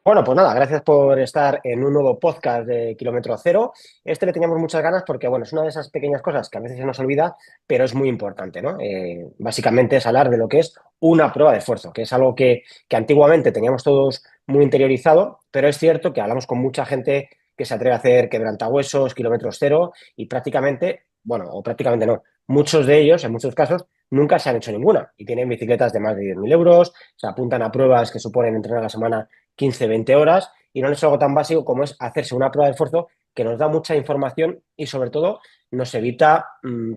Bueno, pues nada, gracias por estar en un nuevo podcast de Kilómetro Cero. Este le teníamos muchas ganas porque, bueno, es una de esas pequeñas cosas que a veces se nos olvida, pero es muy importante, ¿no? Básicamente es hablar de lo que es una prueba de esfuerzo, que es algo que antiguamente teníamos todos muy interiorizado, pero es cierto que hablamos con mucha gente que se atreve a hacer quebrantahuesos, kilómetros cero, y prácticamente, bueno, o prácticamente no, muchos de ellos, en muchos casos, nunca se han hecho ninguna y tienen bicicletas de más de 10.000 euros, se apuntan a pruebas que suponen entrenar a la semana 15, 20 horas y no es algo tan básico como es hacerse una prueba de esfuerzo que nos da mucha información y sobre todo nos evita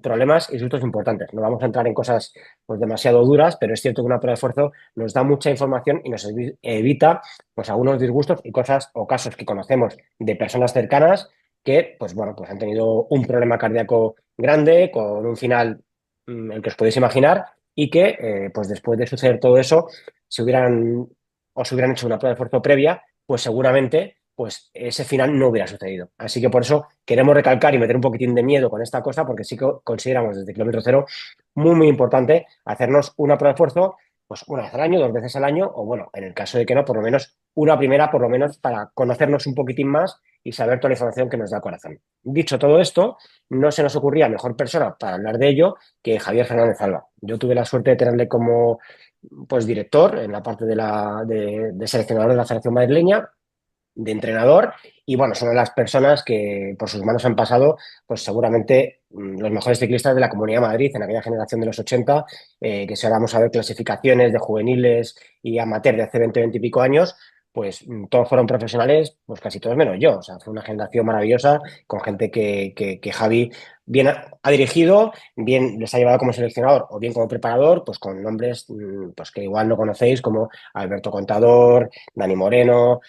problemas y sustos importantes. No vamos a entrar en cosas pues, demasiado duras, pero es cierto que una prueba de esfuerzo nos da mucha información y nos evita pues, algunos disgustos y cosas o casos que conocemos de personas cercanas que pues, bueno, pues han tenido un problema cardíaco grande con un final el que os podéis imaginar y que pues después de suceder todo eso se hubieran o se hubieran hecho una prueba de esfuerzo previa, pues seguramente pues ese final no hubiera sucedido. Así que por eso queremos recalcar y meter un poquitín de miedo con esta cosa, porque sí que consideramos desde kilómetro cero muy importante hacernos una prueba de esfuerzo pues una vez al año, dos veces al año, o bueno, en el caso de que no, por lo menos una primera, por lo menos para conocernos un poquitín más y saber toda la información que nos da el corazón. Dicho todo esto, no se nos ocurría mejor persona para hablar de ello que Javier Fernández Alba. Yo tuve la suerte de tenerle como pues director en la parte de seleccionador de la selección madrileña, de entrenador, y bueno, son las personas que por sus manos han pasado, pues seguramente los mejores ciclistas de la Comunidad de Madrid en aquella generación de los 80, que si ahora vamos a ver clasificaciones de juveniles y amateur de hace 20 20 y pico años, pues todos fueron profesionales, pues casi todos menos yo. O sea, fue una generación maravillosa con gente que Javi bien ha dirigido, bien les ha llevado como seleccionador o bien como preparador, pues con nombres pues que igual no conocéis como Alberto Contador, Dani Moreno,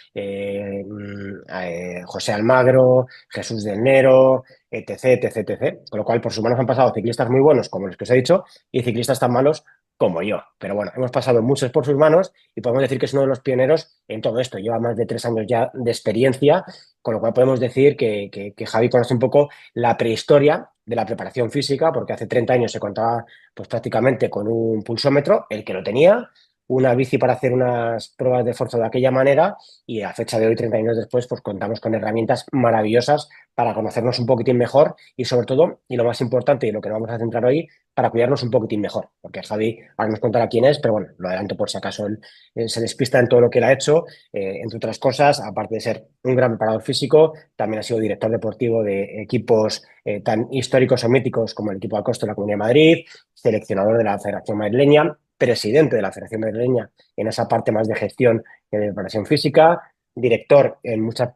José Almagro, Jesús del Nero, etc, etc, etc. Con lo cual, por sus manos han pasado ciclistas muy buenos, como los que os he dicho, y ciclistas tan malos como yo. Pero bueno, hemos pasado muchos por sus manos y podemos decir que es uno de los pioneros en todo esto. Lleva más de 3 años ya de experiencia, con lo cual podemos decir que Javi conoce un poco la prehistoria de la preparación física, porque hace 30 años se contaba pues prácticamente con un pulsómetro, el que lo tenía, una bici para hacer unas pruebas de esfuerzo de aquella manera y a fecha de hoy, 30 años después, pues contamos con herramientas maravillosas para conocernos un poquitín mejor y sobre todo, y lo más importante y lo que nos vamos a centrar hoy, para cuidarnos un poquitín mejor. Porque Javi ahora nos contará quién es, pero bueno, lo adelanto por si acaso él se despista en todo lo que él ha hecho. Entre otras cosas, aparte de ser un gran preparador físico, también ha sido director deportivo de equipos tan históricos o míticos como el equipo Acosta de la Comunidad de Madrid, seleccionador de la Federación Madrileña, presidente de la Federación Madrileña en esa parte más de gestión y de preparación física, director en muchas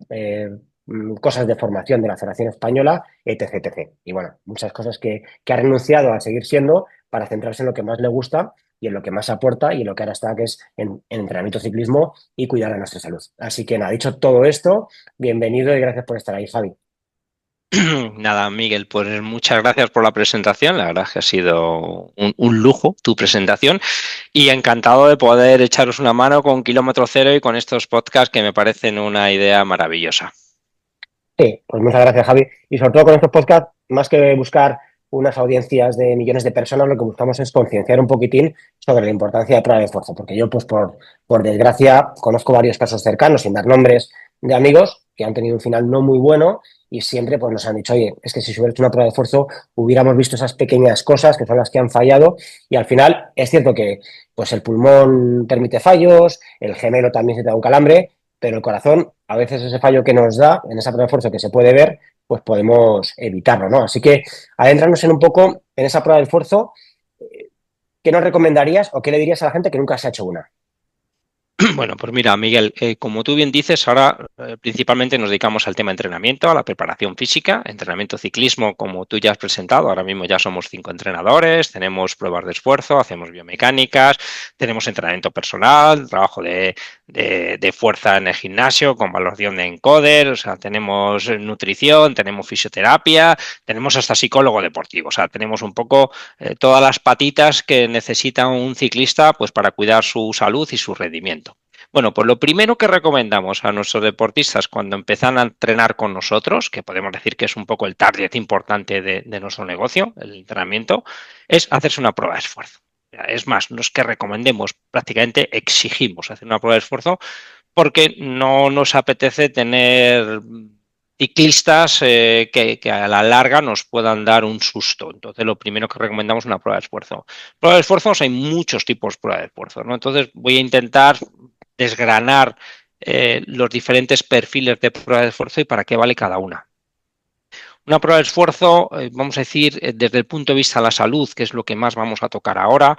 cosas de formación de la Federación Española, etc, etc. Y bueno, muchas cosas que ha renunciado a seguir siendo para centrarse en lo que más le gusta y en lo que más aporta y en lo que ahora está, que es en entrenamiento ciclismo y cuidar de nuestra salud. Así que nada, dicho todo esto, bienvenido y gracias por estar ahí, Javi. Nada, Miguel, pues muchas gracias por la presentación. La verdad es que ha sido un lujo tu presentación y encantado de poder echaros una mano con Kilómetro Cero y con estos podcasts que me parecen una idea maravillosa. Sí, pues muchas gracias, Javi. Y sobre todo con estos podcasts, más que buscar unas audiencias de millones de personas, lo que buscamos es concienciar un poquitín sobre la importancia de prueba de esfuerzo. Porque yo, pues por desgracia, conozco varios casos cercanos, sin dar nombres, de amigos que han tenido un final no muy bueno y siempre pues, nos han dicho, oye, es que si se hubiera hecho una prueba de esfuerzo hubiéramos visto esas pequeñas cosas que son las que han fallado y al final es cierto que pues el pulmón permite fallos, el gemelo también se te da un calambre, pero el corazón, a veces ese fallo que nos da en esa prueba de esfuerzo que se puede ver, pues podemos evitarlo, ¿no? Así que adentrarnos en un poco en esa prueba de esfuerzo, ¿qué nos recomendarías o qué le dirías a la gente que nunca se ha hecho una? Bueno, pues mira, Miguel, como tú bien dices, ahora principalmente nos dedicamos al tema entrenamiento, a la preparación física, entrenamiento ciclismo, como tú ya has presentado. Ahora mismo ya somos 5 entrenadores, tenemos pruebas de esfuerzo, hacemos biomecánicas, tenemos entrenamiento personal, trabajo de fuerza en el gimnasio con valoración de encoder, o sea, tenemos nutrición, tenemos fisioterapia, tenemos hasta psicólogo deportivo, o sea, tenemos un poco todas las patitas que necesita un ciclista pues para cuidar su salud y su rendimiento. Bueno, pues lo primero que recomendamos a nuestros deportistas cuando empiezan a entrenar con nosotros, que podemos decir que es un poco el target importante de nuestro negocio, el entrenamiento, es hacerse una prueba de esfuerzo. Es más, no es que recomendemos, prácticamente exigimos hacer una prueba de esfuerzo porque no nos apetece tener ciclistas que a la larga nos puedan dar un susto. Entonces, lo primero que recomendamos es una prueba de esfuerzo. Prueba de esfuerzos hay muchos tipos de prueba de esfuerzo, ¿no? Entonces, voy a intentar desgranar los diferentes perfiles de prueba de esfuerzo y para qué vale cada una. Una prueba de esfuerzo, vamos a decir, desde el punto de vista de la salud, que es lo que más vamos a tocar ahora,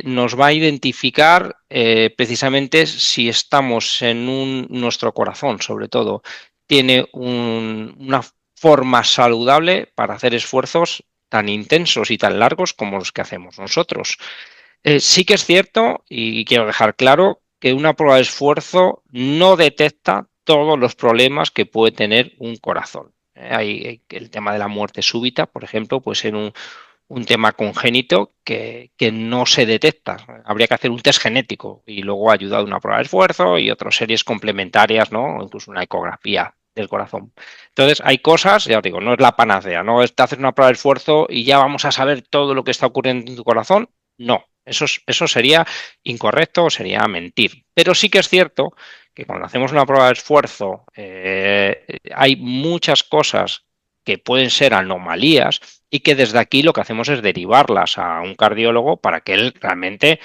nos va a identificar precisamente si estamos en nuestro corazón, sobre todo, tiene una forma saludable para hacer esfuerzos tan intensos y tan largos como los que hacemos nosotros. Sí que es cierto, y quiero dejar claro, que una prueba de esfuerzo no detecta todos los problemas que puede tener un corazón. Hay el tema de la muerte súbita, por ejemplo, puede ser un tema congénito que no se detecta. Habría que hacer un test genético y luego ayuda de una prueba de esfuerzo y otras series complementarias, ¿no? O incluso una ecografía del corazón. Entonces, hay cosas, ya os digo, no es la panacea, no es hacer una prueba de esfuerzo y ya vamos a saber todo lo que está ocurriendo en tu corazón. No, eso sería incorrecto, sería mentir. Pero sí que es cierto que cuando hacemos una prueba de esfuerzo hay muchas cosas que pueden ser anomalías y que desde aquí lo que hacemos es derivarlas a un cardiólogo para que él realmente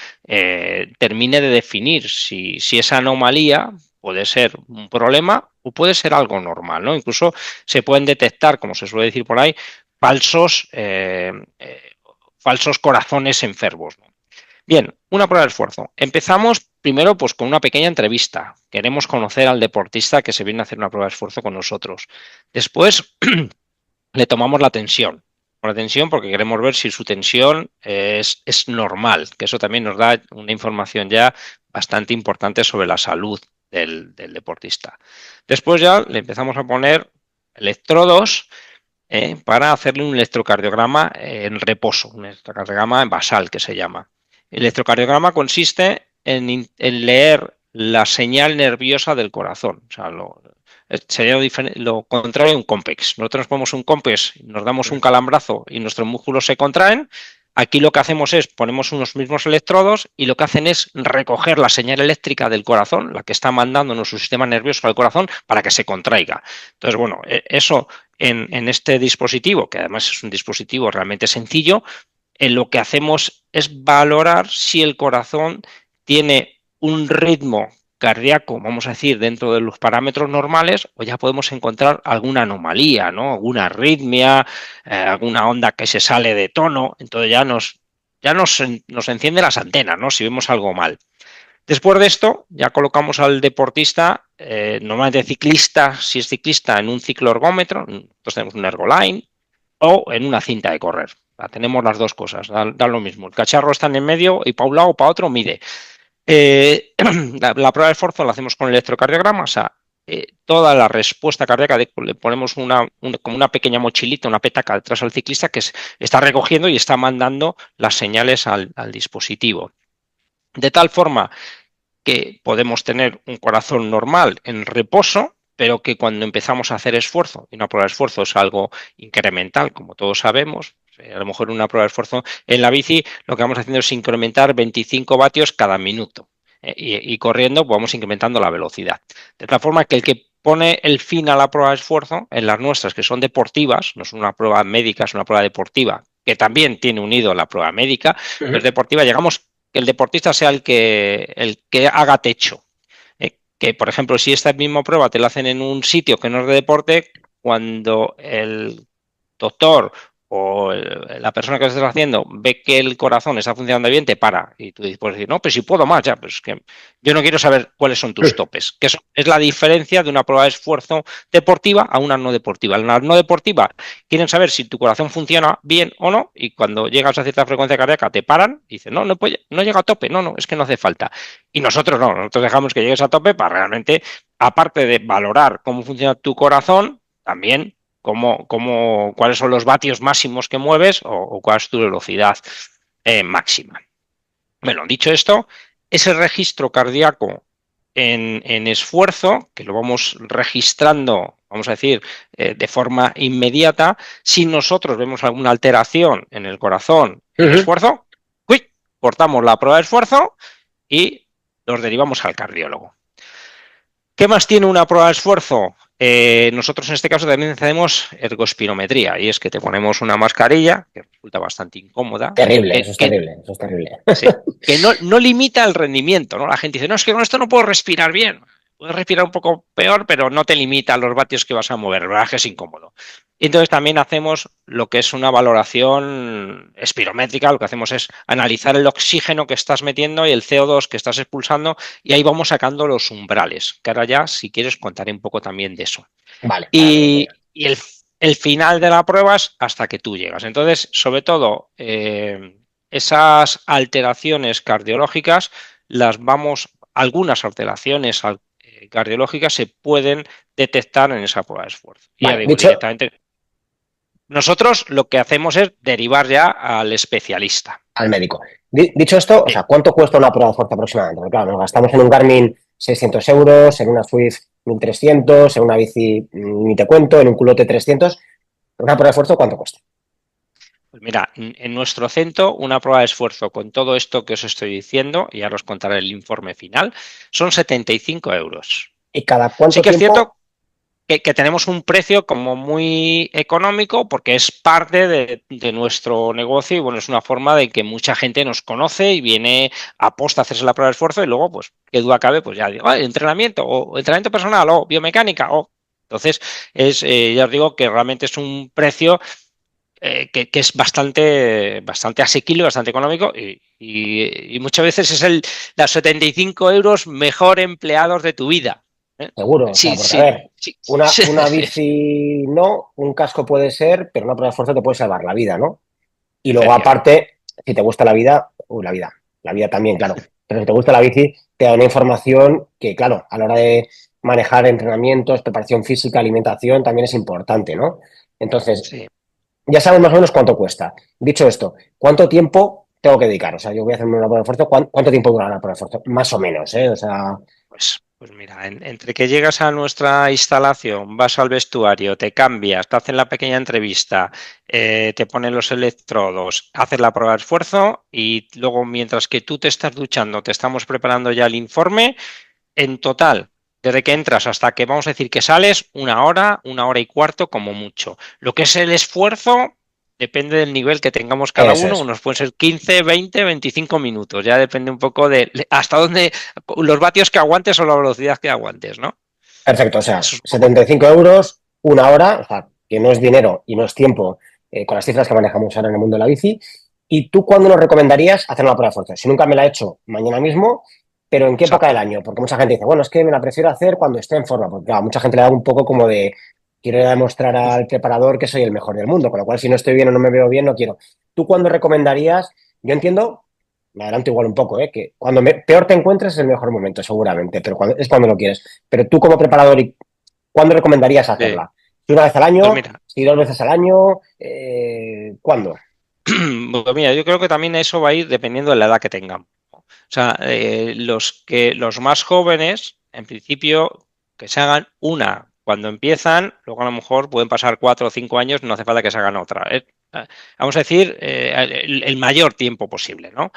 termine de definir si esa anomalía puede ser un problema o puede ser algo normal, ¿no? Incluso se pueden detectar, como se suele decir por ahí, falsos, falsos corazones enfermos, ¿no? Bien, una prueba de esfuerzo. Empezamos primero pues con una pequeña entrevista. Queremos conocer al deportista que se viene a hacer una prueba de esfuerzo con nosotros. Después le tomamos la tensión. La tensión porque queremos ver si su tensión es normal, que eso también nos da una información ya bastante importante sobre la salud del deportista. Después ya le empezamos a poner electrodos para hacerle un electrocardiograma en reposo, un electrocardiograma en basal que se llama. El electrocardiograma consiste en leer la señal nerviosa del corazón. O sea, sería lo contrario de un COMPEX. Nosotros ponemos un COMPEX, nos damos un calambrazo y nuestros músculos se contraen. Aquí lo que hacemos es ponemos unos mismos electrodos y lo que hacen es recoger la señal eléctrica del corazón, la que está mandando nuestro sistema nervioso al corazón para que se contraiga. Entonces, bueno, eso en este dispositivo, que además es un dispositivo realmente sencillo, lo que hacemos es valorar si el corazón tiene un ritmo cardíaco, vamos a decir, dentro de los parámetros normales, o ya podemos encontrar alguna anomalía, ¿no? Alguna arritmia, alguna onda que se sale de tono, entonces nos enciende las antenas, ¿no? Si vemos algo mal. Después de esto, ya colocamos al deportista, normalmente ciclista, si es ciclista, en un cicloergómetro, entonces tenemos un Ergoline, o en una cinta de correr. Tenemos las dos cosas, da lo mismo. El cacharro está en el medio y para un lado o para otro mide. La prueba de esfuerzo la hacemos con el electrocardiograma, o sea, toda la respuesta cardíaca, le ponemos como una pequeña mochilita, una petaca detrás al ciclista que está recogiendo y está mandando las señales al dispositivo. De tal forma que podemos tener un corazón normal en reposo, pero que cuando empezamos a hacer esfuerzo, y una prueba de esfuerzo es algo incremental, como todos sabemos, a lo mejor una prueba de esfuerzo en la bici, lo que vamos haciendo es incrementar 25 vatios cada minuto. Y corriendo pues vamos incrementando la velocidad. De tal forma que el que pone el fin a la prueba de esfuerzo, en las nuestras que son deportivas, no es una prueba médica, es una prueba deportiva, que también tiene unido la prueba médica, pero es deportiva, llegamos que el deportista sea el que haga techo. Que, por ejemplo, si esta misma prueba te la hacen en un sitio que no es de deporte, cuando el doctor o la persona que lo estás haciendo ve que el corazón está funcionando bien, te para. Y tú puedes decir, no, pero si puedo más, ya, pero es que yo no quiero saber cuáles son tus topes. Que eso es la diferencia de una prueba de esfuerzo deportiva a una no deportiva. En la no deportiva quieren saber si tu corazón funciona bien o no, y cuando llegas a cierta frecuencia cardíaca te paran y dicen, no llega a tope, no, es que no hace falta. Y nosotros no, nosotros dejamos que llegues a tope para realmente, aparte de valorar cómo funciona tu corazón, también cuáles son los vatios máximos que mueves o cuál es tu velocidad máxima. Bueno, dicho esto, ese registro cardíaco en esfuerzo, que lo vamos registrando, vamos a decir, de forma inmediata, si nosotros vemos alguna alteración en el corazón en esfuerzo, cortamos la prueba de esfuerzo y los derivamos al cardiólogo. ¿Qué más tiene una prueba de esfuerzo? Nosotros en este caso también hacemos ergospirometría y es que te ponemos una mascarilla que resulta bastante incómoda, Terrible, eso es terrible, eso es terrible. sí, que no limita el rendimiento, ¿no? La gente dice, no, es que con esto no puedo respirar bien. Puedes respirar un poco peor, pero no te limita los vatios que vas a mover. La verdad es que es incómodo. Y entonces también hacemos lo que es una valoración espirométrica. Lo que hacemos es analizar el oxígeno que estás metiendo y el CO2 que estás expulsando y ahí vamos sacando los umbrales, que ahora ya, si quieres, contaré un poco también de eso. Vale, ahora me lo Y, cuentas. y el final de la prueba es hasta que tú llegas. Entonces, sobre todo, esas alteraciones cardiológicas algunas alteraciones cardiológicas se pueden detectar en esa prueba de esfuerzo. Y ya Vale, digo, dicho, directamente, nosotros lo que hacemos es derivar ya al especialista. al médico. Dicho esto, o sea, ¿cuánto cuesta una prueba de fuerza aproximadamente? Porque claro, nos gastamos en un Garmin 600 euros, en una Swift 1300, en una bici ni te cuento, en un culote 300. ¿Una prueba de esfuerzo cuánto cuesta? Pues mira, en nuestro centro, una prueba de esfuerzo con todo esto que os estoy diciendo, y ahora os contaré el informe final, son 75 euros. ¿Y cada Sí cuánto que es tiempo? cierto que tenemos un precio como muy económico porque es parte de nuestro negocio y bueno, es una forma de que mucha gente nos conoce y viene a posta a hacerse la prueba de esfuerzo y luego, pues, qué duda cabe, pues ya digo, entrenamiento o entrenamiento personal o biomecánica o... Entonces, ya os digo que realmente es un precio que es bastante asequible, bastante económico y muchas veces es los 75 euros mejor empleados de tu vida. ¿Eh? Seguro, o sea, Sí, porque a sí, ver, sí, una bici no, un casco puede ser, pero una prueba de esfuerzo te puede salvar la vida, ¿no? Y luego, efectivamente. aparte, si te gusta la vida, la vida también, claro. Pero si te gusta la bici, te da una información que, claro, a la hora de manejar entrenamientos, preparación física, alimentación, también es importante, ¿no? Entonces, Sí. ya sabes más o menos cuánto cuesta. Dicho esto, ¿cuánto tiempo tengo que dedicar? O sea, yo voy a hacerme una prueba de esfuerzo. ¿Cuánto tiempo dura una prueba de esfuerzo? Más o menos, ¿eh? O sea, Pues mira, entre que llegas a nuestra instalación, vas al vestuario, te cambias, te hacen la pequeña entrevista, te ponen los electrodos, haces la prueba de esfuerzo y luego mientras que tú te estás duchando, te estamos preparando ya el informe, en total, desde que entras hasta que vamos a decir que sales, una hora y cuarto como mucho. Lo que es el esfuerzo depende del nivel que tengamos cada eso uno, es. unos pueden ser 15, 20, 25 minutos, ya depende un poco de hasta dónde, los vatios que aguantes o la velocidad que aguantes, ¿no? Perfecto, o sea, Eso es un poco. 75 euros, una hora, o sea, que no es dinero y no es tiempo con las cifras que manejamos ahora en el mundo de la bici. ¿Y tú cuándo nos recomendarías hacer una prueba de esfuerzo? Si nunca me la he hecho, mañana mismo, pero ¿en qué época del Exacto. año? Porque mucha gente dice, bueno, es que me la prefiero hacer cuando esté en forma, porque claro, mucha gente le da un poco como de, quiero ir a demostrar al preparador que soy el mejor del mundo, con lo cual si no estoy bien o no me veo bien, no quiero. ¿Tú cuándo recomendarías? Yo entiendo, me adelanto igual un poco, que cuando peor te encuentres es el mejor momento, seguramente, pero es cuando lo quieres. Pero tú como preparador y ¿cuándo recomendarías Sí. hacerla? ¿Si una vez al Pues año? mira, ¿Si dos veces al año? ¿Cuándo? pues mira, yo creo que también eso va a ir dependiendo de la edad que tengamos. O sea, los más jóvenes, en principio, que se hagan una cuando empiezan, luego a lo mejor pueden pasar 4 o 5 años, no hace falta que se hagan otra. Vamos a decir, el mayor tiempo posible, ¿no?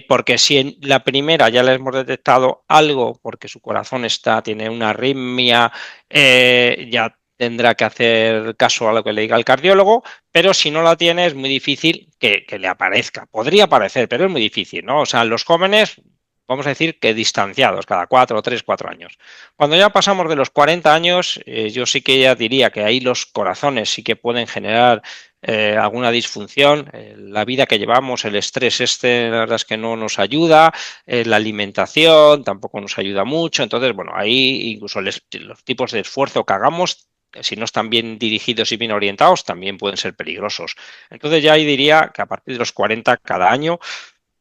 Porque si en la primera ya le hemos detectado algo, porque su corazón tiene una arritmia, ya tendrá que hacer caso a lo que le diga el cardiólogo, pero si no la tiene es muy difícil que le aparezca. Podría aparecer, pero es muy difícil, ¿no? O sea, los jóvenes, vamos a decir que distanciados, cada 4 o 3, 4 años. Cuando ya pasamos de los 40 años, yo sí que ya diría que ahí los corazones sí que pueden generar alguna disfunción. La vida que llevamos, el estrés la verdad es que no nos ayuda, la alimentación tampoco nos ayuda mucho. Entonces, bueno, ahí incluso los tipos de esfuerzo que hagamos si no están bien dirigidos y bien orientados, también pueden ser peligrosos. Entonces ya ahí diría que a partir de los 40 cada año,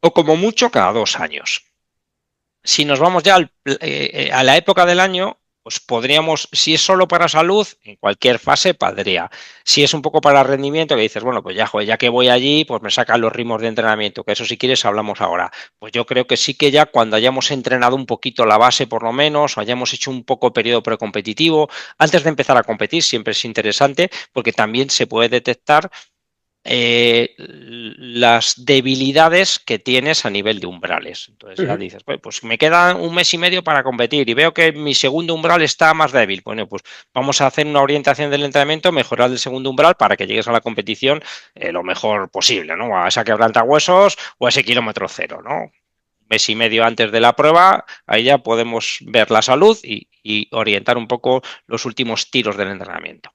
o como mucho cada 2 años. Si nos vamos ya a la época del año, pues podríamos, si es solo para salud, en cualquier fase podría. Si es un poco para rendimiento, que dices, bueno, pues ya, joder, ya que voy allí, pues me sacan los ritmos de entrenamiento, que eso si quieres hablamos ahora. Pues yo creo que sí que ya cuando hayamos entrenado un poquito la base por lo menos, o hayamos hecho un poco periodo precompetitivo, antes de empezar a competir siempre es interesante porque también se puede detectar las debilidades que tienes a nivel de umbrales. Entonces ya dices, pues me queda un mes y medio para competir y veo que mi segundo umbral está más débil. Bueno, pues vamos a hacer una orientación del entrenamiento, mejorar el segundo umbral para que llegues a la competición lo mejor posible, ¿no? A esa quebrantahuesos o a ese kilómetro cero, ¿no? Un mes y medio antes de la prueba, ahí ya podemos ver la salud y orientar un poco los últimos tiros del entrenamiento.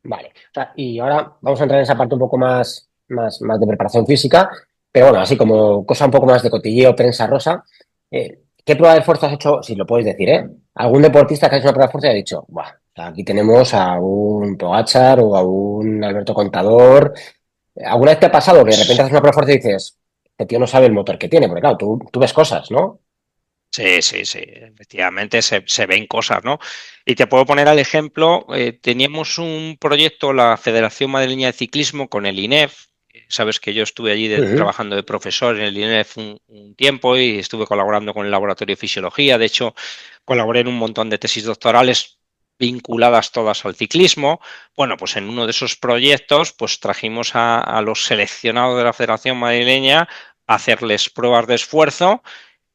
Vale. O sea, y ahora vamos a entrar en esa parte un poco más de preparación física, pero bueno, así como cosa un poco más de cotilleo, prensa rosa. ¿Qué prueba de fuerza has hecho? Si lo puedes decir, ¿eh? ¿Algún deportista que ha hecho una prueba de fuerza y ha dicho, buah, o sea, aquí tenemos a un Pogačar o a un Alberto Contador? ¿Alguna vez te ha pasado que de repente Pues haces una prueba de fuerza y dices, este tío no sabe el motor que tiene? Porque claro, tú ves cosas, ¿no? sí, sí, sí, efectivamente se ven cosas, ¿no? Y te puedo poner al ejemplo, teníamos un proyecto, la Federación Madrileña de Ciclismo, con el INEF. Sabes que yo estuve allí Ujú. trabajando de profesor en el INEF un tiempo y estuve colaborando con el Laboratorio de Fisiología. De hecho, colaboré en un montón de tesis doctorales vinculadas todas al ciclismo. Bueno, pues en uno de esos proyectos, pues trajimos a los seleccionados de la Federación Madrileña a hacerles pruebas de esfuerzo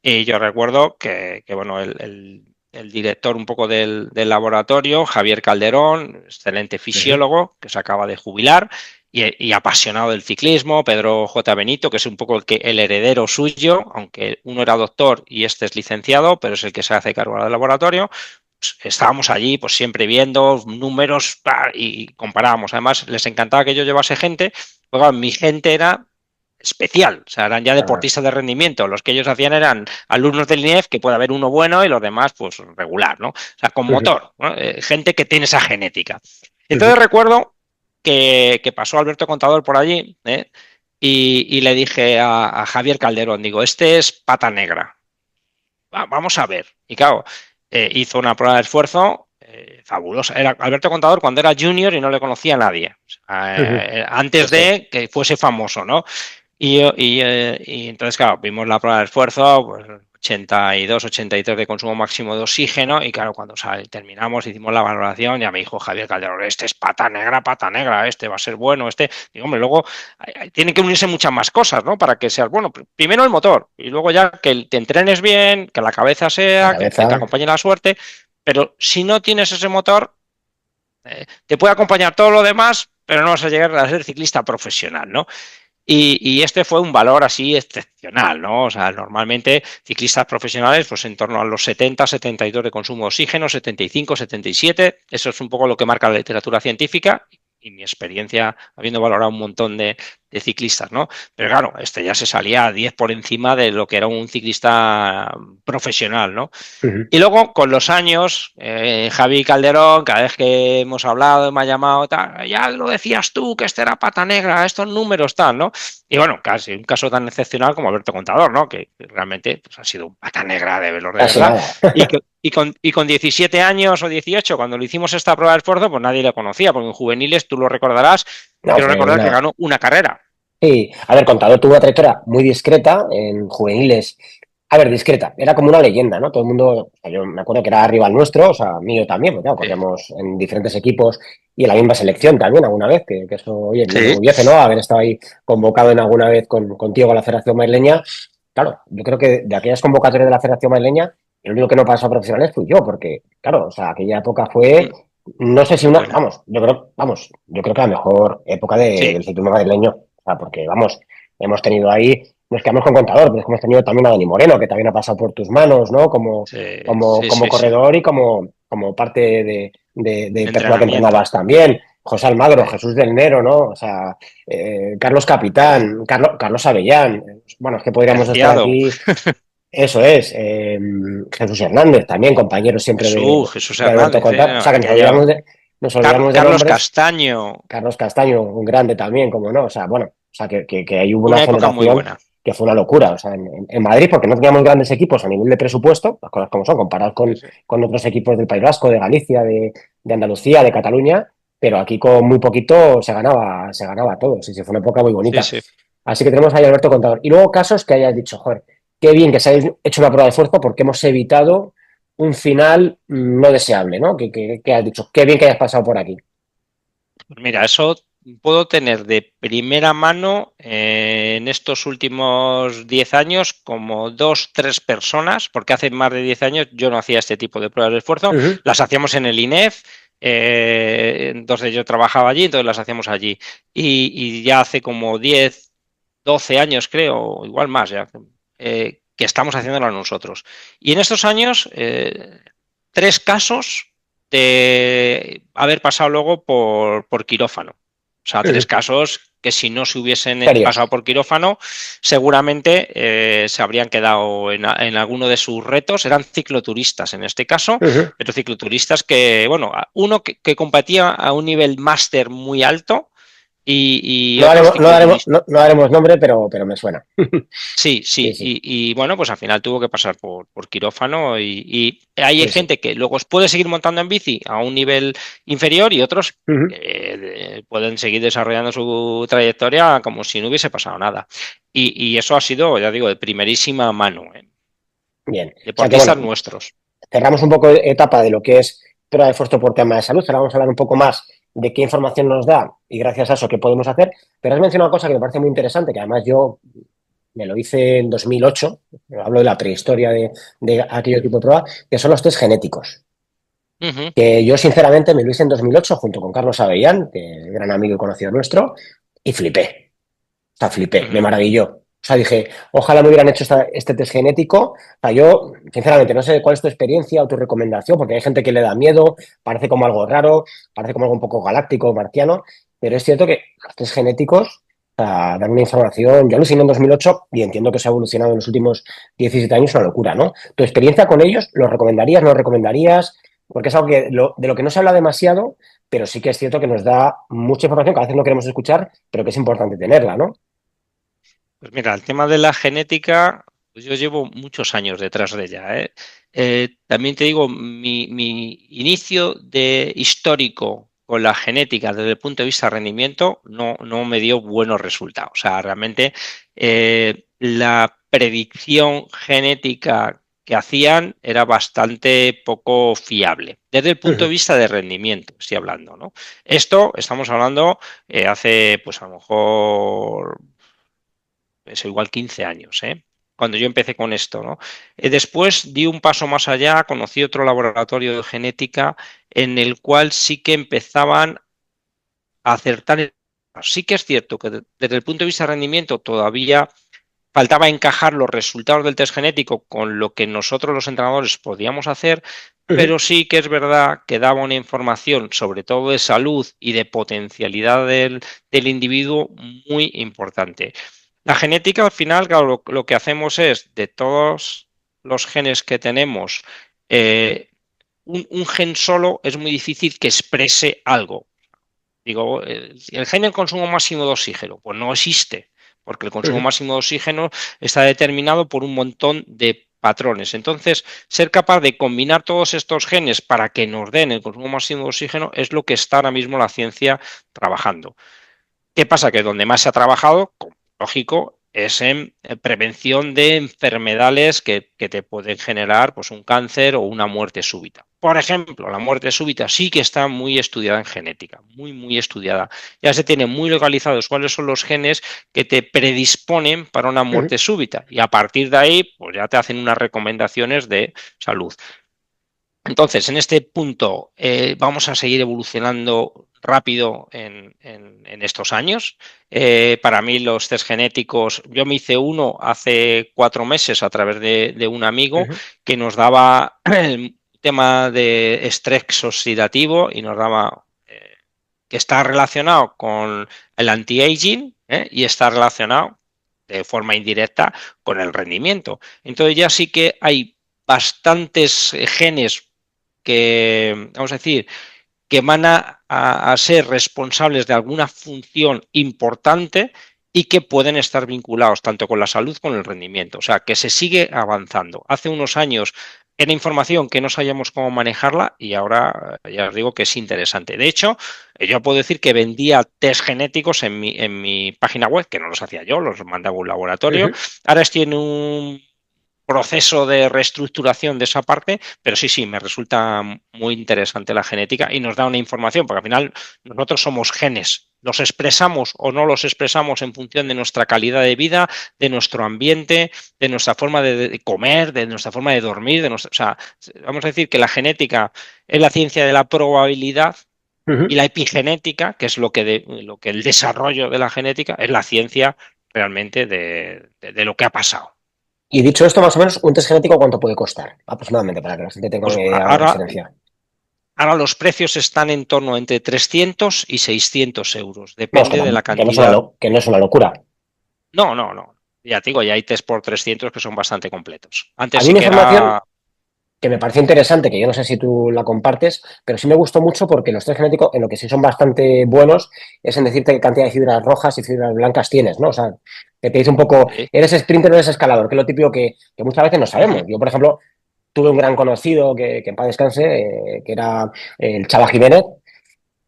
y yo recuerdo que bueno, el director un poco del laboratorio, Javier Calderón, excelente Ujú. fisiólogo, que se acaba de jubilar y apasionado del ciclismo, Pedro J. Benito, que es un poco el heredero suyo, aunque uno era doctor y este es licenciado, pero es el que se hace cargo del laboratorio. Pues, estábamos allí, pues siempre viendo números y comparábamos. Además, les encantaba que yo llevase gente. Luego, mi gente era especial, o sea, eran ya Ah, deportistas de rendimiento. Los que ellos hacían eran alumnos del INEF, que puede haber uno bueno y los demás, pues regular, ¿no? O sea, con ujú, motor, ¿no? Gente que tiene esa genética. Entonces ujú, recuerdo que pasó Alberto Contador por allí, y le dije a Javier Calderón, digo, este es pata negra. Vamos a ver. Y claro, hizo una prueba de esfuerzo fabulosa. Era Alberto Contador cuando era junior y no le conocía a nadie. O sea, ujú. Sí, antes sí. de que fuese famoso, ¿no? Y entonces, claro, vimos la prueba de esfuerzo, pues 82, 83 de consumo máximo de oxígeno, y claro, cuando terminamos, hicimos la valoración, ya me dijo Javier Calderón, este es pata negra, este va a ser bueno, este. Digo, hombre, luego tienen que unirse muchas más cosas, ¿no? Para que seas bueno. Primero el motor, y luego ya que te entrenes bien, que la cabeza La sea, que te cabeza. acompañe la suerte, pero si no tienes ese motor, te puede acompañar todo lo demás, pero no vas a llegar a ser ciclista profesional, ¿no? Y este fue un valor así excepcional, ¿no? O sea, normalmente ciclistas profesionales, pues en torno a los 70, 72 de consumo de oxígeno, 75, 77, eso es un poco lo que marca la literatura científica y mi experiencia habiendo valorado un montón de ciclistas, ¿no? Pero claro, este ya se salía a 10 por encima de lo que era un ciclista profesional, ¿no? Ujú. Y luego, con los años, Javi Calderón, cada vez que hemos hablado, me ha llamado, tal, ya lo decías tú, que este era pata negra, estos números, tal, ¿no? Y bueno, casi un caso tan excepcional como Alberto Contador, ¿no? Que realmente pues, ha sido un pata negra de veloz de Casi verdad. nada. Y con 17 años o 18, cuando le hicimos esta prueba de esfuerzo, pues nadie le conocía, porque en juveniles, tú lo recordarás, No, quiero fue recordar que una. ganó una carrera. Sí, a ver, Contador tuvo una trayectoria muy discreta en juveniles. A ver, discreta, era como una leyenda, ¿no? Todo el mundo, o sea, yo me acuerdo que era rival nuestro, o sea, mío también, porque claro, Sí, corríamos en diferentes equipos y en la misma selección también alguna vez, que eso, oye, me sí. enorgullece, ¿no? Haber estado ahí convocado en alguna vez contigo a la Federación Madrileña. Claro, yo creo que de aquellas convocatorias de la Federación Madrileña, el único que no pasó a profesionales fui yo, porque, claro, o sea, aquella época fue, no sé si Muy una, buena. vamos, yo creo que la mejor época Sí, del ciclismo madrileño, o sea, porque, vamos, hemos tenido ahí, nos quedamos con Contador, pero es que hemos tenido también a Dani Moreno, que también ha pasado por tus manos, ¿no? Como, sí, como, sí, como sí, sí. corredor y como parte de persona que Entrenamiento. entrenabas también. José Almagro, Jesús del Nero, ¿no? O sea, Carlos Capitán, Carlos Avellán. Bueno, es que podríamos estar Terciado. aquí. Eso es. Jesús Hernández, también, compañero siempre Jesús de Alberto Hernández, Contador. O no, sea, que aquello. nos olvidamos de Carlos nombres. Castaño, Carlos Castaño, un grande también, como no. O sea, bueno, o sea, que ahí hubo una una época muy generación buena. que fue una locura. O sea, en Madrid, porque no teníamos grandes equipos a nivel de presupuesto, las cosas como son, comparados Sí, sí. con otros equipos del País Vasco, de Galicia, de Andalucía, de Cataluña, pero aquí con muy poquito se ganaba todo. Sí, sí, fue una época muy Sí, bonita. sí. Así que tenemos ahí a Alberto Contador. Y luego casos que hayas dicho, joder, qué bien que se hayáis hecho una prueba de esfuerzo porque hemos evitado un final no deseable, ¿no? Que has dicho, qué bien que hayas pasado por aquí. Pues mira, eso puedo tener de primera mano en estos últimos 10 años como 2, 3 personas, porque hace más de 10 años yo no hacía este tipo de pruebas de esfuerzo, Ujú, las hacíamos en el INEF, entonces yo trabajaba allí, entonces las hacíamos allí. Y ya hace como 10, 12 años creo, igual más ya, que estamos haciéndolo nosotros. Y en estos años, 3 casos de haber pasado luego por quirófano. O sea, tres ujú. casos que si no se hubiesen Serios. pasado por quirófano, seguramente se habrían quedado en alguno de sus retos. Eran cicloturistas en este caso, Ujú. pero cicloturistas que, bueno, uno que competía a un nivel máster muy alto y No otros daremos, no daremos, cicloturistas. no daremos nombre, pero me suena. Sí, Sí, sí, sí, bueno, pues al final tuvo que pasar por quirófano y hay sí, sí. gente que luego puede seguir montando en bici a un nivel inferior y otros Ujú. pueden seguir desarrollando su trayectoria como si no hubiese pasado nada. Y eso ha sido, ya digo, de primerísima mano, Bien. O sea que deportistas bueno, nuestros. cerramos un poco etapa de lo que es prueba de esfuerzo por tema de salud. Ahora vamos a hablar un poco más de qué información nos da y gracias a eso qué podemos hacer. Pero has mencionado una cosa que me parece muy interesante, que además yo me lo hice en 2008. Hablo de la prehistoria de aquello tipo de prueba, que son los test genéticos. Ujú, Que yo sinceramente me lo hice en 2008 junto con Carlos Avellán, que es gran amigo y conocido nuestro, y flipé. O sea, flipé, me ujú. maravilló. O sea, dije, ojalá me hubieran hecho este test genético. O sea, yo, sinceramente, no sé cuál es tu experiencia o tu recomendación, porque hay gente que le da miedo, parece como algo raro, parece como algo un poco galáctico, marciano, pero es cierto que los test genéticos, o sea, dan una información. Yo aluciné en 2008 y entiendo que se ha evolucionado en los últimos 17 años, una locura, ¿no? ¿Tu experiencia con ellos, lo recomendarías, no lo recomendarías? Porque es algo de lo que no se habla demasiado, pero sí que es cierto que nos da mucha información que a veces no queremos escuchar, pero que es importante tenerla, ¿no? Pues mira, el tema de la genética, pues yo llevo muchos años detrás de ella, ¿eh? También te digo, mi inicio de histórico con la genética desde el punto de vista de rendimiento no me dio buenos resultados. O sea, realmente la predicción genética que hacían era bastante poco fiable. Desde el punto de Ujú, vista de rendimiento, estoy hablando, ¿no? Esto estamos hablando hace, pues a lo mejor eso igual 15 años, cuando yo empecé con esto, ¿no? Después di un paso más allá, conocí otro laboratorio de genética en el cual sí que empezaban a acertar. Sí que es cierto que desde el punto de vista de rendimiento todavía faltaba encajar los resultados del test genético con lo que nosotros los entrenadores podíamos hacer, ujú, pero sí que es verdad que daba una información sobre todo de salud y de potencialidad del individuo muy importante. La genética al final, claro, lo que hacemos es de todos los genes que tenemos, eh, un gen solo es muy difícil que exprese algo. Digo, el gen del consumo máximo de oxígeno, pues no existe, porque el consumo ujú, máximo de oxígeno está determinado por un montón de patrones. Entonces, ser capaz de combinar todos estos genes para que nos den el consumo máximo de oxígeno es lo que está ahora mismo la ciencia trabajando. ¿Qué pasa? Que donde más se ha trabajado, lógico, es en prevención de enfermedades que te pueden generar pues, un cáncer o una muerte súbita. Por ejemplo, la muerte súbita sí que está muy estudiada en genética, muy, muy estudiada. Ya se tiene muy localizados cuáles son los genes que te predisponen para una ujú. muerte súbita. Y a partir de ahí, pues ya te hacen unas recomendaciones de salud. Entonces, en este punto vamos a seguir evolucionando rápido en estos años. Para mí los test genéticos, yo me hice uno hace 4 meses a través de un amigo Ujú, que nos daba el tema de estrés oxidativo y nos daba que está relacionado con el anti-aging y está relacionado de forma indirecta con el rendimiento. Entonces ya sí que hay bastantes genes que, vamos a decir, que van a ser responsables de alguna función importante y que pueden estar vinculados tanto con la salud como con el rendimiento. O sea, que se sigue avanzando. Hace unos años era información que no sabíamos cómo manejarla y ahora ya os digo que es interesante. De hecho, yo puedo decir que vendía test genéticos en mi página web, que no los hacía yo, los mandaba a un laboratorio. ujú. Ahora estoy en un proceso de reestructuración de esa parte, pero sí, me resulta muy interesante la genética y nos da una información, porque al final nosotros somos genes, los expresamos o no los expresamos en función de nuestra calidad de vida, de nuestro ambiente, de nuestra forma de comer, de nuestra forma de dormir, o sea, vamos a decir que la genética es la ciencia de la probabilidad y Ujú. la epigenética, que es lo que el desarrollo de la genética, es la ciencia realmente de lo que ha pasado. Y dicho esto, más o menos, un test genético, ¿cuánto puede costar? Aproximadamente, para que la gente tenga Pues una idea de ahora, referencia. ahora los precios están en torno entre 300 y 600 euros, Vamos, depende de la que no es una, cantidad. que no es una locura. No. Ya te digo, ya hay test por 300 que son bastante completos. Antes Había sí una que información era... que me pareció interesante, que yo no sé si tú la compartes, pero sí me gustó mucho porque los test genéticos en lo que sí son bastante buenos es en decirte qué cantidad de fibras rojas y fibras blancas tienes, ¿no? O sea, que te dice un poco, ¿eres sprinter o eres escalador? Que es lo típico que muchas veces no sabemos. Ujú. Yo, por ejemplo, tuve un gran conocido que en paz descanse, que era el Chava Jiménez,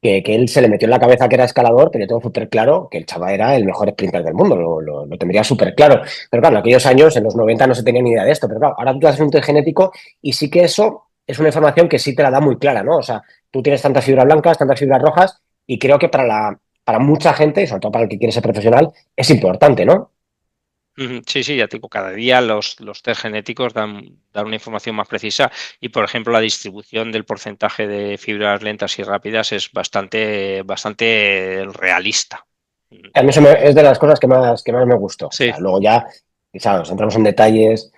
que él se le metió en la cabeza que era escalador, pero yo tengo súper claro que el chaval era el mejor sprinter del mundo, lo tendría súper claro. Pero claro, en aquellos años, en los 90 no se tenía ni idea de esto, pero claro, ahora tú haces un test genético y sí que eso es una información que sí te la da muy clara, ¿no? O sea, tú tienes tantas fibras blancas, tantas fibras rojas, y creo que para mucha gente, y sobre todo para el que quiere ser profesional, es importante, ¿no? Ujú. Sí, ya te digo, cada día los test genéticos dan una información más precisa y, por ejemplo, la distribución del porcentaje de fibras lentas y rápidas es bastante realista. A mí eso es de las cosas que más me gustó. O Sí. sea, luego ya, quizás nos entramos en detalles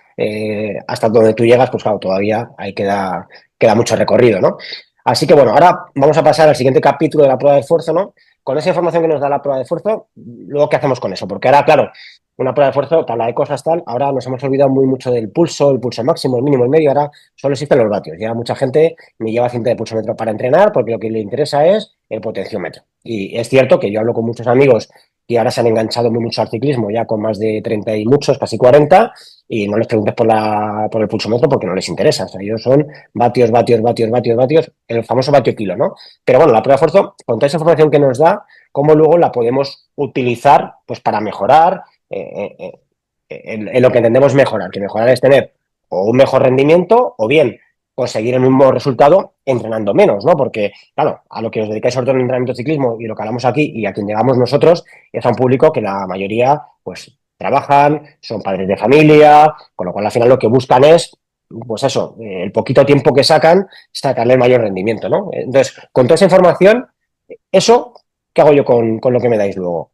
hasta donde tú llegas, pues claro, todavía ahí queda mucho recorrido, ¿no? Así que bueno, ahora vamos a pasar al siguiente capítulo de la prueba de esfuerzo, ¿no? Con esa información que nos da la prueba de esfuerzo, luego, ¿qué hacemos con eso? Porque ahora, claro, una prueba de esfuerzo, tabla de cosas, tal, ahora nos hemos olvidado muy mucho del pulso, el pulso máximo, el mínimo, el medio, ahora solo existen los vatios. Ya mucha gente ni lleva cinta de pulsómetro para entrenar porque lo que le interesa es el potenciómetro. Y es cierto que yo hablo con muchos amigos y ahora se han enganchado muy mucho al ciclismo, ya con más de 30 y muchos, casi 40, y no les preguntes por el pulsómetro porque no les interesa. O sea, ellos son vatios, vatios, vatios, vatios, vatios, el famoso vatio kilo, ¿no? Pero bueno, la prueba de esfuerzo, con toda esa información que nos da, cómo luego la podemos utilizar pues para mejorar en lo que entendemos mejorar, que mejorar es tener o un mejor rendimiento o bien conseguir el mismo resultado entrenando menos, ¿no? Porque, claro, a lo que os dedicáis sobre todo en el entrenamiento de ciclismo y lo que hablamos aquí y a quien llegamos nosotros es a un público que la mayoría, pues, trabajan, son padres de familia, con lo cual al final lo que buscan es, pues eso, el poquito tiempo que sacarle el mayor rendimiento, ¿no? Entonces, con toda esa información, eso, ¿qué hago yo con lo que me dais luego?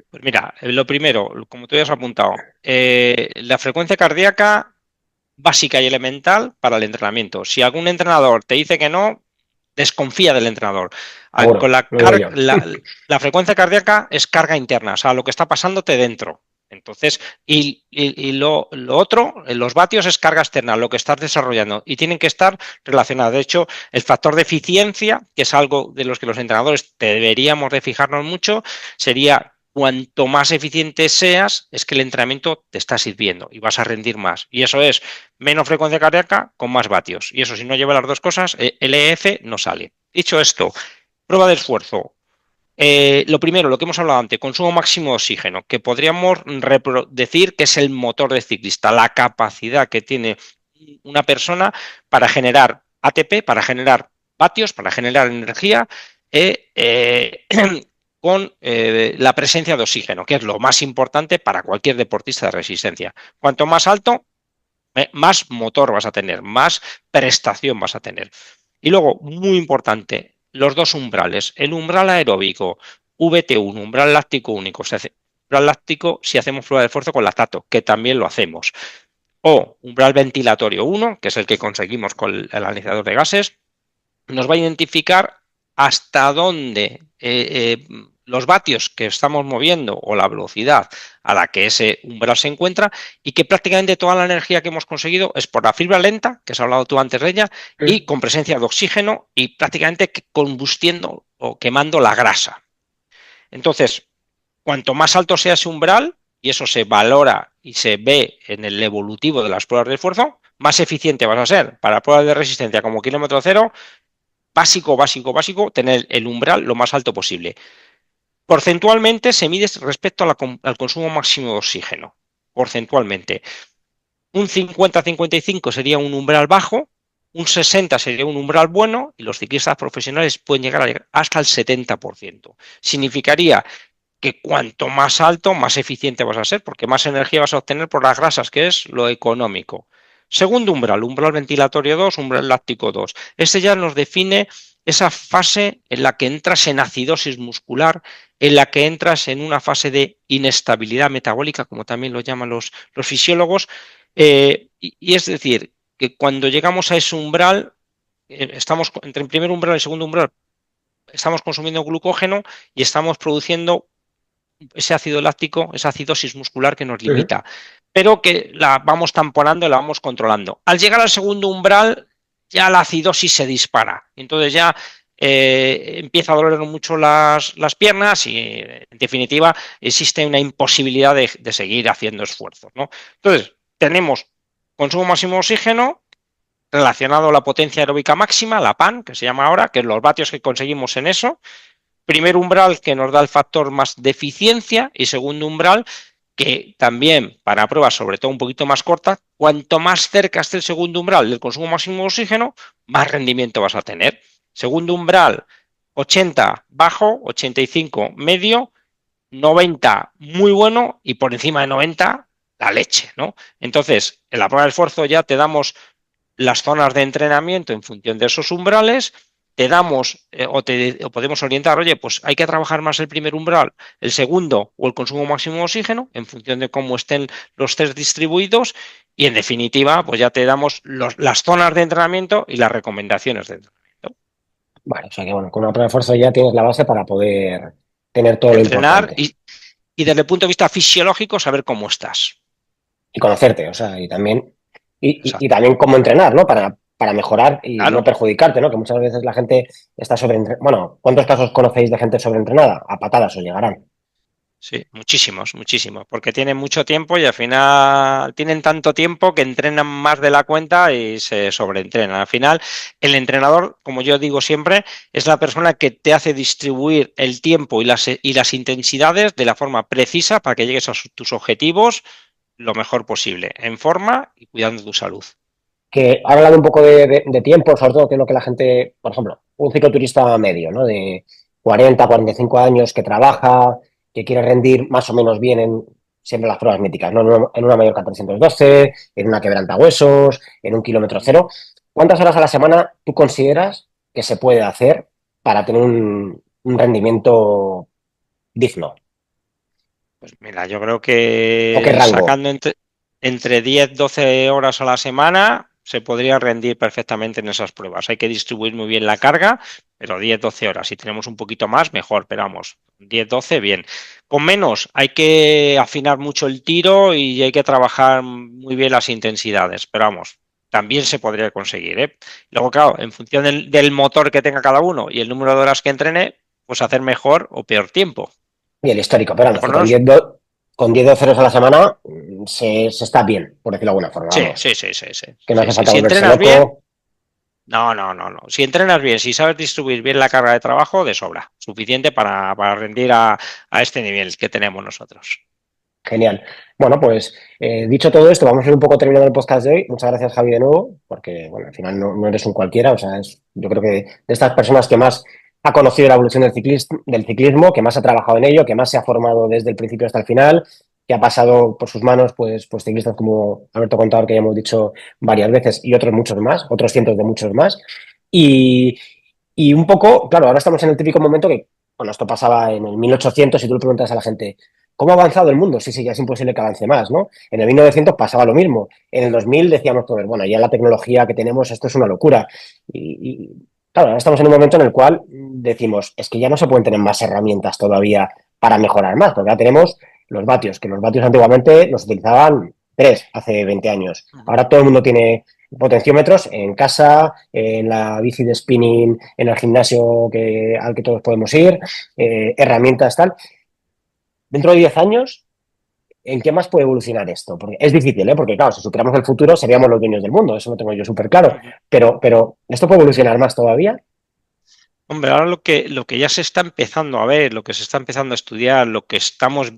Pues mira, lo primero, como tú ya has apuntado, la frecuencia cardíaca básica y elemental para el entrenamiento. Si algún entrenador te dice que no, desconfía del entrenador. Con Seguro, lo digo yo. la frecuencia cardíaca es carga interna, o sea, lo que está pasándote dentro. Entonces, lo otro, los vatios es carga externa, lo que estás desarrollando, y tienen que estar relacionados. De hecho, el factor de eficiencia, que es algo de los que los entrenadores deberíamos de fijarnos mucho, sería cuanto más eficiente seas, es que el entrenamiento te está sirviendo y vas a rendir más. Y eso es menos frecuencia cardíaca con más vatios. Y eso, si no lleva las dos cosas, el EF no sale. Dicho esto, prueba de esfuerzo. Lo primero, lo que hemos hablado antes, consumo máximo de oxígeno, que podríamos decir que es el motor del ciclista, la capacidad que tiene una persona para generar ATP, para generar vatios, para generar energía con la presencia de oxígeno, que es lo más importante para cualquier deportista de resistencia. Cuanto más alto, más motor vas a tener, más prestación vas a tener. Y luego, muy importante, los dos umbrales. El umbral aeróbico, VT1, umbral láctico único. Umbral láctico si hacemos prueba de esfuerzo con lactato, que también lo hacemos. O umbral ventilatorio 1, que es el que conseguimos con el analizador de gases, nos va a identificar hasta dónde los vatios que estamos moviendo o la velocidad a la que ese umbral se encuentra y que prácticamente toda la energía que hemos conseguido es por la fibra lenta, que has hablado tú antes de ella, y con presencia de oxígeno y prácticamente combustiendo o quemando la grasa. Entonces, cuanto más alto sea ese umbral, y eso se valora y se ve en el evolutivo de las pruebas de esfuerzo, más eficiente vas a ser para pruebas de resistencia como kilómetro cero, básico, tener el umbral lo más alto posible. Porcentualmente se mide respecto a al consumo máximo de oxígeno. Porcentualmente. un 50-55 sería un umbral bajo, un 60 sería un umbral bueno y los ciclistas profesionales pueden llegar hasta el 70%. Significaría que cuanto más alto, más eficiente vas a ser, porque más energía vas a obtener por las grasas, que es lo económico. Segundo umbral, umbral ventilatorio 2, umbral láctico 2. Este ya nos define esa fase en la que entras en acidosis muscular, en la que entras en una fase de inestabilidad metabólica, como también lo llaman los fisiólogos, y es decir, que cuando llegamos a ese umbral, estamos entre el primer umbral y el segundo umbral, estamos consumiendo glucógeno y estamos produciendo ese ácido láctico, esa acidosis muscular que nos Ujú. limita, pero que la vamos tamponando y la vamos controlando. Al llegar al segundo umbral, ya la acidosis se dispara. Entonces ya empieza a doler mucho las piernas y, en definitiva, existe una imposibilidad de seguir haciendo esfuerzos, ¿no? Entonces, tenemos consumo máximo de oxígeno relacionado a la potencia aeróbica máxima, la PAN, que se llama ahora, que es los vatios que conseguimos en eso. Primer umbral que nos da el factor más de eficiencia y segundo umbral que también para pruebas sobre todo un poquito más cortas, cuanto más cerca esté el segundo umbral del consumo máximo de oxígeno, más rendimiento vas a tener. Segundo umbral 80 bajo, 85 medio, 90 muy bueno y por encima de 90 la leche, ¿no? Entonces, en la prueba de esfuerzo ya te damos las zonas de entrenamiento en función de esos umbrales, te damos o podemos orientar, oye, pues hay que trabajar más el primer umbral, el segundo o el consumo máximo de oxígeno en función de cómo estén los test distribuidos y en definitiva, pues ya te damos las zonas de entrenamiento y las recomendaciones de entrenamiento. Vale, o sea que bueno, con una prueba de esfuerzo ya tienes la base para poder tener todo lo Entrenar importante y desde el punto de vista fisiológico saber cómo estás. y conocerte, o sea, y también, y Exacto. también cómo entrenar, ¿no? Para mejorar y no Claro. perjudicarte, ¿no? Que muchas veces la gente está sobreentrenada. Bueno, ¿cuántos casos conocéis de gente sobreentrenada? A patadas os llegarán. Sí, muchísimos, muchísimos, porque tienen mucho tiempo y al final tienen tanto tiempo que entrenan más de la cuenta y se sobreentrenan. Al final, el entrenador, como yo digo siempre, es la persona que te hace distribuir el tiempo y las intensidades de la forma precisa para que llegues a tus objetivos lo mejor posible, en forma y cuidando tu salud. Que ha hablado un poco de tiempo, sobre todo que es lo que la gente, por ejemplo, un cicloturista medio, ¿no? De 40, 45 años que trabaja, que quiere rendir más o menos bien en siempre las pruebas míticas, ¿no? En una Mallorca 312, en una quebrantahuesos, en un kilómetro cero. ¿Cuántas horas a la semana tú consideras que se puede hacer para tener un rendimiento digno? Pues mira, yo creo ¿O qué que rango? sacando entre 10, 12 horas a la semana se podría rendir perfectamente en esas pruebas. Hay que distribuir muy bien la carga, pero 10, 12 horas. Si tenemos un poquito más, mejor, pero vamos, 10, 12, bien. Con menos hay que afinar mucho el tiro y hay que trabajar muy bien las intensidades, pero vamos, también se podría conseguir, ¿eh? Luego, claro, en función del motor que tenga cada uno y el número de horas que entrene, pues hacer mejor o peor tiempo. Y el histórico, pero Pero vamos, por que lo menos con 10 12 horas a la semana se está bien, por decirlo de alguna forma, sí, vamos. sí, sí, sí, sí, Que no sí, hace sí. falta Si volverse entrenas bien, loco. no, no, no, no. Si entrenas bien, si sabes distribuir bien la carga de trabajo, de sobra. Suficiente para rendir a este nivel que tenemos nosotros. Genial. Bueno, pues dicho todo esto, vamos a ir un poco terminando el podcast de hoy. Muchas gracias, Javi, de nuevo, porque bueno, al final no eres un cualquiera, o sea, yo creo que de estas personas que más ha conocido la evolución del ciclismo, que más ha trabajado en ello, que más se ha formado desde el principio hasta el final, que ha pasado por sus manos, pues ciclistas como Alberto Contador, que ya hemos dicho varias veces, y otros muchos más, otros cientos de muchos más. Y, y un poco, claro, ahora estamos en el típico momento que, bueno, esto pasaba en el 1800 y tú le preguntas a la gente, ¿cómo ha avanzado el mundo? Sí, sí, ya es imposible que avance más, ¿no? En el 1900 pasaba lo mismo. En el 2000 decíamos todos, bueno, ya la tecnología que tenemos, esto es una locura. Claro, ahora estamos en un momento en el cual decimos, es que ya no se pueden tener más herramientas todavía para mejorar más, porque ya tenemos los vatios, que los vatios antiguamente los utilizaban tres hace 20 años. Ujú. Ahora todo el mundo tiene potenciómetros en casa, en la bici de spinning, en el gimnasio al que todos podemos ir, herramientas tal. Dentro de 10 años, ¿en qué más puede evolucionar esto? Porque es difícil, ¿eh? Porque claro, si superamos el futuro seríamos los dueños del mundo, eso lo tengo yo súper claro, Ujú. pero ¿esto puede evolucionar más todavía? Hombre, ahora lo que ya se está empezando a ver, lo que se está empezando a estudiar, lo que estamos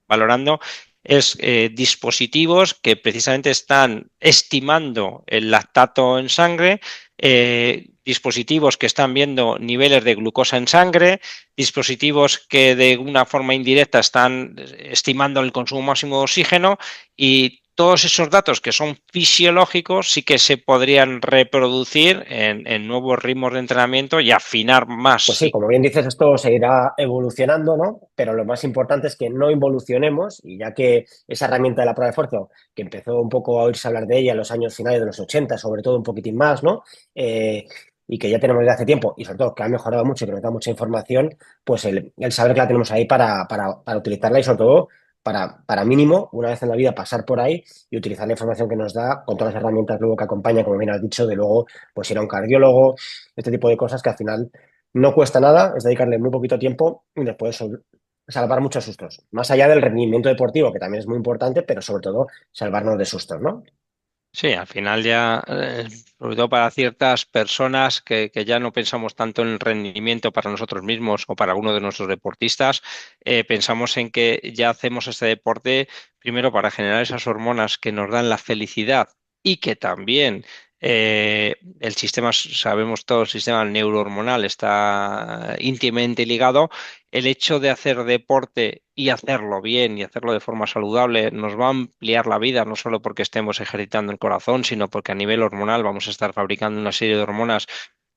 valorando es dispositivos que precisamente están estimando el lactato en sangre, dispositivos que están viendo niveles de glucosa en sangre, dispositivos que de una forma indirecta están estimando el consumo máximo de oxígeno, y todos esos datos que son fisiológicos sí que se podrían reproducir en nuevos ritmos de entrenamiento y afinar Pues más. sí, como bien dices, esto seguirá evolucionando, ¿no? Pero lo más importante es que no involucionemos y ya que esa herramienta de la prueba de esfuerzo, que empezó un poco a oírse hablar de ella en los años finales de los 80, sobre todo un poquitín más, ¿no? Y que ya tenemos desde hace tiempo y sobre todo que ha mejorado mucho y que nos da mucha información, pues el saber que la tenemos ahí para utilizarla y sobre todo para mínimo, una vez en la vida, pasar por ahí y utilizar la información que nos da con todas las herramientas luego que acompaña, como bien has dicho, de luego pues ir a un cardiólogo, este tipo de cosas que al final no cuesta nada, es dedicarle muy poquito tiempo y después salvar muchos sustos. Más allá del rendimiento deportivo, que también es muy importante, pero sobre todo salvarnos de sustos, ¿no? Sí, al final ya, sobre todo para ciertas personas que ya no pensamos tanto en el rendimiento para nosotros mismos o para alguno de nuestros deportistas, pensamos en que ya hacemos este deporte primero para generar esas hormonas que nos dan la felicidad y que también el sistema, sabemos todo, el sistema neurohormonal está íntimamente ligado. El hecho de hacer deporte y hacerlo bien y hacerlo de forma saludable nos va a ampliar la vida, no solo porque estemos ejercitando el corazón, sino porque a nivel hormonal vamos a estar fabricando una serie de hormonas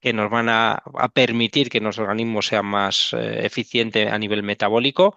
que nos van a permitir que nuestro organismo sea más eficiente a nivel metabólico.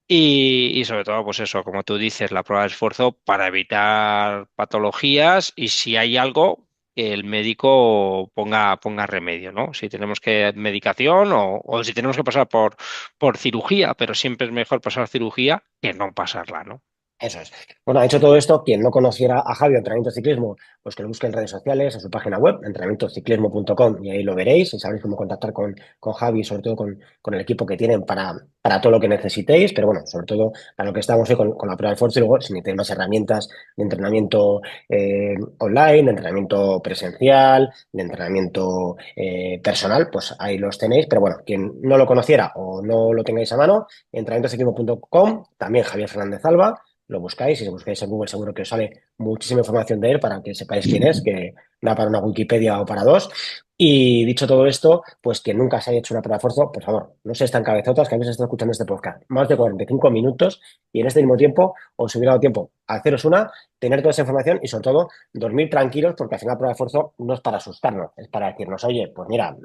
Y sobre todo, pues eso, como tú dices, la prueba de esfuerzo para evitar patologías, y si hay algo, que el médico ponga remedio, ¿no? Si tenemos que medicación o si tenemos que pasar por cirugía, pero siempre es mejor pasar cirugía que no pasarla, ¿no? Eso es. Bueno, ha dicho todo esto, quien no conociera a Javi o Entrenamiento Ciclismo, pues que lo busque en redes sociales, en su página web, entrenamientociclismo.com, y ahí lo veréis y sabréis cómo contactar con Javi y sobre todo con el equipo que tienen para todo lo que necesitéis, pero bueno, sobre todo para lo que estamos hoy con la prueba de esfuerzo y luego si necesitáis más herramientas de entrenamiento online, de entrenamiento presencial, de entrenamiento personal, pues ahí los tenéis, pero bueno, quien no lo conociera o no lo tengáis a mano, entrenamientociclismo.com, también Javier Fernández Alba, lo buscáis y si buscáis en Google seguro que os sale muchísima información de él para que sepáis quién es, que da para una Wikipedia o para dos. Y dicho todo esto, pues quien nunca se haya hecho una prueba de esfuerzo, por favor, no seáis tan cabezotas que habéis estado escuchando este podcast más de 45 minutos y en este mismo tiempo os hubiera dado tiempo a haceros una, tener toda esa información y sobre todo dormir tranquilos porque al final la prueba de esfuerzo no es para asustarnos, es para decirnos, oye, pues mira,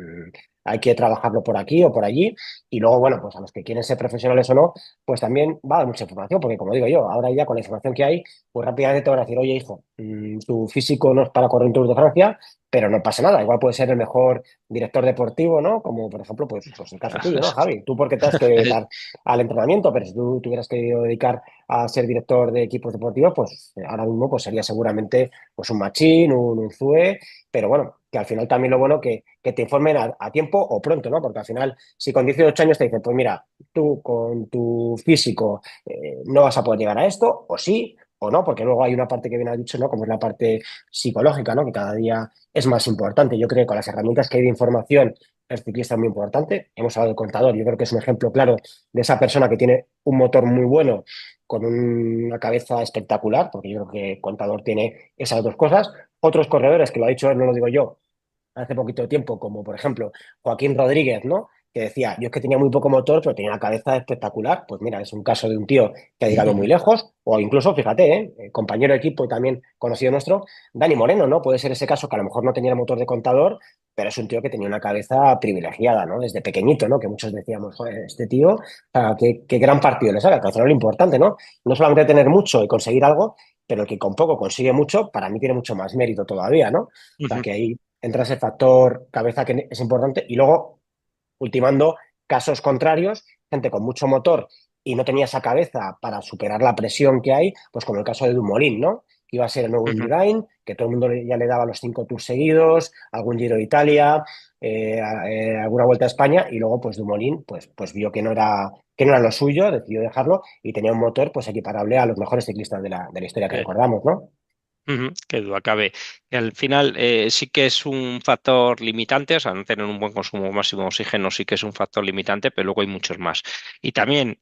hay que trabajarlo por aquí o por allí y luego, bueno, pues a los que quieren ser profesionales o no, pues también va a dar mucha información, porque como digo yo, ahora ya con la información que hay, pues rápidamente te van a decir, oye, hijo, tu físico no es para correr un Tour de Francia, pero no pasa nada, igual puede ser el mejor director deportivo, ¿no? Como por ejemplo, pues el caso tuyo, ¿no, Javi? Tú porque te has que dedicar al entrenamiento, pero si tú tuvieras que dedicar a ser director de equipos deportivos, pues ahora mismo pues sería seguramente pues un Machín, un Zue, pero bueno, que al final también lo bueno que te informen a tiempo o pronto, ¿no? Porque al final, si con 18 años te dicen, pues mira, tú con tu físico no vas a poder llegar a esto, o sí, o no, porque luego hay una parte que bien has dicho, ¿no? Como es la parte psicológica, ¿no? Que cada día es más importante. Yo creo que con las herramientas que hay de información, el ciclista es muy importante. Hemos hablado del contador, yo creo que es un ejemplo claro de esa persona que tiene un motor muy bueno con una cabeza espectacular, porque yo creo que el contador tiene esas dos cosas. Otros corredores, que lo ha dicho él, no lo digo yo, hace poquito tiempo, como por ejemplo Joaquín Rodríguez, ¿no? Que decía, yo es que tenía muy poco motor, pero tenía la cabeza espectacular. Pues mira, es un caso de un tío que ha llegado muy lejos, o incluso, fíjate, compañero de equipo y también conocido nuestro, Dani Moreno, ¿no? Puede ser ese caso que a lo mejor no tenía el motor de contador, pero es un tío que tenía una cabeza privilegiada, ¿no? Desde pequeñito, ¿no? Que muchos decíamos, joder, este tío, o sea, qué gran partido le saca, que al final lo importante, ¿no? No solamente tener mucho y conseguir algo, pero el que con poco consigue mucho, para mí tiene mucho más mérito todavía, ¿no? O sea, que ahí entra ese factor cabeza que es importante y luego, ultimando, casos contrarios, gente con mucho motor y no tenía esa cabeza para superar la presión que hay, pues como el caso de Dumoulin, ¿no? Que iba a ser el nuevo Indurain, que todo el mundo ya le daba los 5 tours seguidos, algún Giro de Italia, alguna Vuelta a España, y luego pues Dumoulin pues vio que no era lo suyo, decidió dejarlo y tenía un motor pues equiparable a los mejores ciclistas de la historia que recordamos, ¿no? Ujú, qué duda cabe. Que al final sí que es un factor limitante, o sea, no tener un buen consumo máximo de oxígeno sí que es un factor limitante, pero luego hay muchos más. Y también,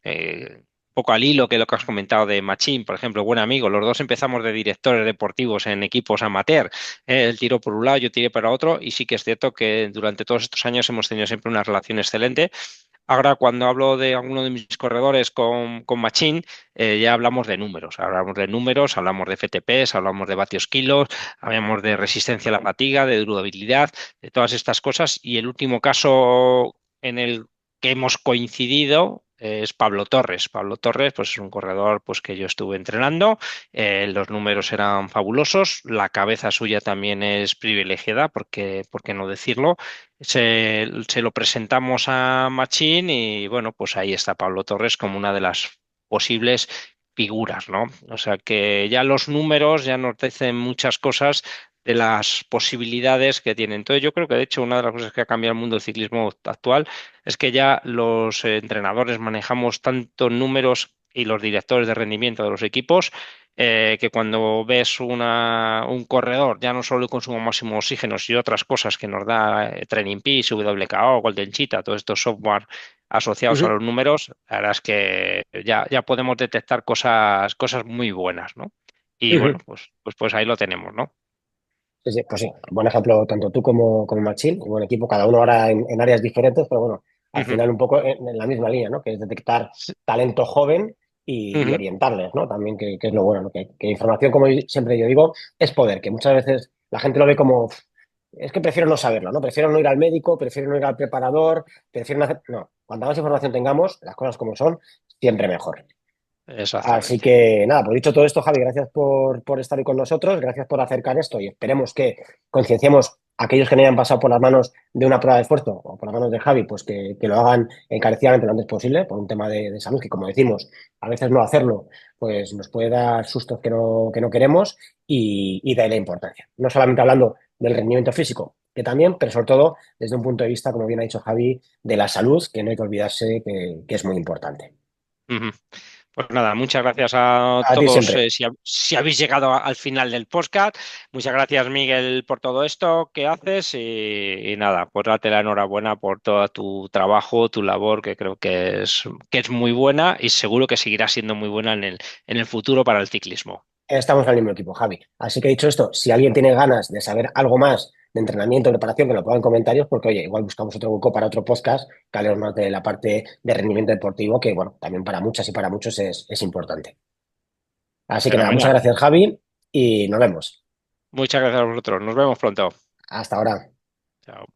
poco al hilo que lo que has comentado de Machín, por ejemplo, buen amigo, los dos empezamos de directores deportivos en equipos amateur. Él tiró por un lado, yo tiré para otro, y sí que es cierto que durante todos estos años hemos tenido siempre una relación excelente. Ahora, cuando hablo de alguno de mis corredores con Machín, ya hablamos de números, hablamos de FTPs, hablamos de vatios kilos, hablamos de resistencia a la fatiga, de durabilidad, de todas estas cosas. Y el último caso en el que hemos coincidido es Pablo Torres. Pablo Torres, pues es un corredor pues que yo estuve entrenando, los números eran fabulosos, la cabeza suya también es privilegiada, porque, ¿por qué no decirlo? Se lo presentamos a Machín y bueno, pues ahí está Pablo Torres como una de las posibles figuras, ¿no? O sea que ya los números ya nos dicen muchas cosas de las posibilidades que tienen. Entonces yo creo que de hecho una de las cosas que ha cambiado el mundo del ciclismo actual es que ya los entrenadores manejamos tantos números y los directores de rendimiento de los equipos, que cuando ves un corredor, ya no solo el consumo máximo de oxígenos y otras cosas que nos da Training Peaks, WKO, Golden Cheetah, todos estos software asociados a Ujú, los números, la verdad es que ya podemos detectar cosas muy buenas, ¿no? Y bueno, ujú. pues ahí lo tenemos, ¿no? Sí, sí, pues sí, buen ejemplo tanto tú como Machín, y buen equipo, cada uno ahora en áreas diferentes, pero bueno, al Ujú. final un poco en la misma línea, ¿no? Que es detectar Sí. talento joven y Ujú. orientarles, ¿no? También que es lo bueno, ¿no? Que información, como siempre yo digo, es poder, que muchas veces la gente lo ve como, "Uf, es que prefiero no saberlo, ¿no? Prefiero no ir al médico, prefiero no ir al preparador, prefiero no hacer... No, cuanta más información tengamos, las cosas como son, siempre mejor. Así Exactamente. que nada, pues dicho todo esto, Javi, gracias por estar hoy con nosotros, gracias por acercar esto y esperemos que concienciemos a aquellos que no hayan pasado por las manos de una prueba de esfuerzo o por las manos de Javi, pues que lo hagan encarecidamente lo antes posible por un tema de salud, que como decimos, a veces no hacerlo pues nos puede dar sustos que no queremos y de ahí la importancia. No solamente hablando del rendimiento físico, que también, pero sobre todo desde un punto de vista, como bien ha dicho Javi, de la salud, que no hay que olvidarse que es muy importante. Ujú. Pues nada, muchas gracias a A ti todos, siempre. si habéis llegado al final del podcast. Muchas gracias, Miguel, por todo esto que haces, y nada, pues date la enhorabuena por todo tu trabajo, tu labor, que creo que es muy buena y seguro que seguirá siendo muy buena en el futuro para el ciclismo. Estamos en el mismo equipo, Javi. Así que dicho esto, si alguien tiene ganas de saber algo más de entrenamiento, preparación, que lo ponga en comentarios, porque oye, igual buscamos otro hueco para otro podcast que hablemos más de la parte de rendimiento deportivo, que bueno, también para muchas y para muchos es importante. Así que nada, muchas Fenomenal. gracias, Javi, y nos vemos. Muchas gracias a vosotros. Nos vemos pronto. Hasta ahora. Chao.